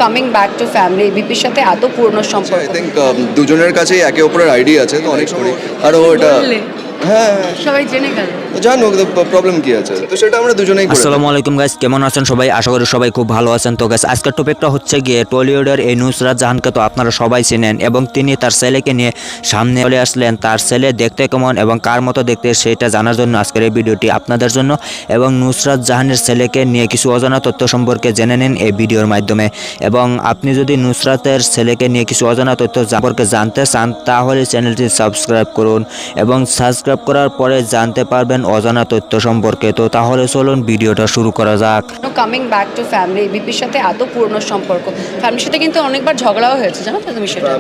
Coming back to family বিপির সাথে এত পুরনো সম্পর্ক। আই থিঙ্ক দুজনের কাছেই একে অপরের আইডিয়া আছে, তো অনেক করি আর ও এটা হ্যাঁ সবাই জেনে গেল। জানো প্রবলেম কি আছে, তো সেটা আমরা দুজনেই করি। আসসালামু আলাইকুম গাইস, কেমন আছেন সবাই? আশা করি সবাই খুব ভালো আছেন। তো গাইস আজকের টপিকটা হচ্ছে গিয়ে টলিউডের এই নুসরাত জাহানকে তো আপনারা সবাই চেনেন এবং তিনি তার ছেলেকে নিয়ে সামনে চলে আসলেন। তার ছেলে দেখতে কেমন এবং কার মতো দেখতে সেটা জানার জন্য আজকের এই ভিডিওটি আপনাদের জন্য। এবং নুসরাত জাহানের ছেলেকে নিয়ে কিছু অজানা তথ্য সম্পর্কে জেনে নিন এই ভিডিওর মাধ্যমে। এবং আপনি যদি নুসরাতের ছেলেকে নিয়ে কিছু অজানা তথ্য সম্পর্কে জানতে চান তাহলে চ্যানেলটি সাবস্ক্রাইব করুন এবং সাবস্ক্রাইব করার পরে জানতে পারবেন অজানা তথ্য সম্পর্কে। তো তাহলে চলুন ভিডিওটা শুরু করা যাক। কামিং ব্যাক টু ফ্যামিলি বিপির সাথে এত পুরনো সম্পর্ক, ফ্যামিলির সাথে কিন্তু অনেকবার ঝগড়াও হয়েছে, জানো তো তুমি সেটা?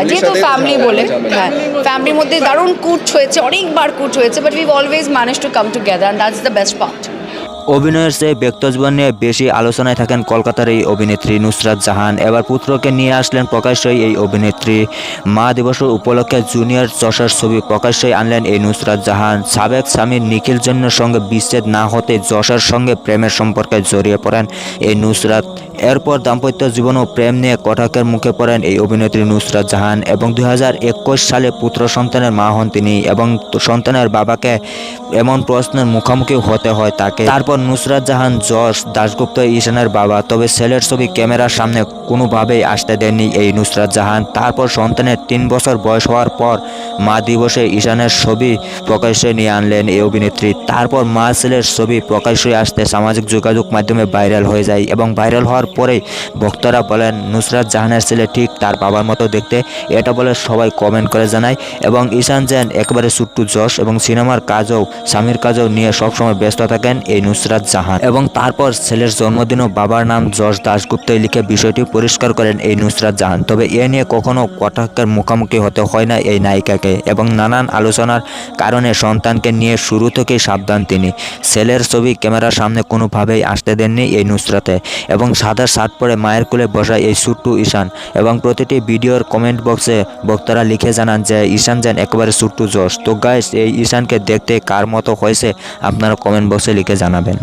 যেহেতু ফ্যামিলি বলে, হ্যাঁ ফ্যামিলির মধ্যে দারুণ কুট হয়েছে, অনেকবার কুট হয়েছে, but we've always manage to come together and that's the best part. অভিনয়ের চেয়ে ব্যক্তিজীবন নিয়ে বেশি আলোচনায় থাকেন কলকাতার এই অভিনেত্রী নুসরাত জাহান। এবার পুত্রকে নিয়ে আসলেন প্রকাশ্যই এই অভিনেত্রী। মা দিবসের উপলক্ষে জুনিয়র যশের ছবি প্রকাশ্যই আনলেন এই নুসরাত জাহান। সাবেক স্বামী নিখিল জন্যের সঙ্গে বিচ্ছেদ না হতে যশের সঙ্গে প্রেমের সম্পর্কে জড়িয়ে পড়েন এই নুসরাত। এরপর দাম্পত্য জীবন ও প্রেম নিয়ে কটাক্ষের মুখে পড়েন এই অভিনেত্রী নুসরাত জাহান এবং 2021 সালে পুত্র সন্তানের মা হন তিনি। এবং সন্তানের বাবাকে এমন প্রশ্নের মুখোমুখি হতে হয় তাকে। তারপর নুসরাত জাহান যশ দাশগুপ্ত ঈশানের বাবা, তবে ছেলের ছবি ক্যামেরার সামনে কোনোভাবেই আসতে দেননি এই নুসরাত জাহান। তারপর সন্তানের 3 বছর বয়স হওয়ার পর মা দিবসে ঈশানের ছবি প্রকাশ্যে নিয়ে আনলেন এই অভিনেত্রী। তারপর মা ছেলের ছবি প্রকাশ্যে আসতে সামাজিক যোগাযোগ মাধ্যমে ভাইরাল হয়ে যায় এবং ভাইরাল হওয়ার পরেই ভক্তরা বলেন নুসরাত জাহানের ছেলে ঠিক তার বাবার মতো দেখতে, এটা বলে সবাই কমেন্ট করে জানায়। এবং ঈশান যেন একেবারে ছোট্টু যশ এবং সিনেমার কাজও স্বামীর কাজও নিয়ে সবসময় ব্যস্ত থাকেন এই নুসরাত জাহান। এবং তারপর ছেলের জন্মদিনও বাবার নাম যশ দাশগুপ্তই লিখে বিষয়টি পরিষ্কার করেন এই নুসরাত জাহান। তবে এ নিয়ে কখনো কটাক্ষের মুখোমুখি হতে হয় না এই নায়িকাকে এবং নানান আলোচনার কারণে সন্তানকে নিয়ে শুরু থেকেই সাবধান তিনি। ছেলের ছবি ক্যামেরার সামনে কোনোভাবেই আসতে দেননি এই নুসরাতে এবং সাদা শার্ট পরে মায়ের কোলে বসা এই ছোট্ট ঈশান। এবং প্রতিটি ভিডিওর কমেন্ট বক্সে বক্তারা লিখে জানান যে ঈশান যেন একেবারে ছোট্ট যশ। তো গাইস এই ঈশানকে দেখতে কার মতো হয়েছে আপনারা কমেন্ট বক্সে লিখে জানাবেন।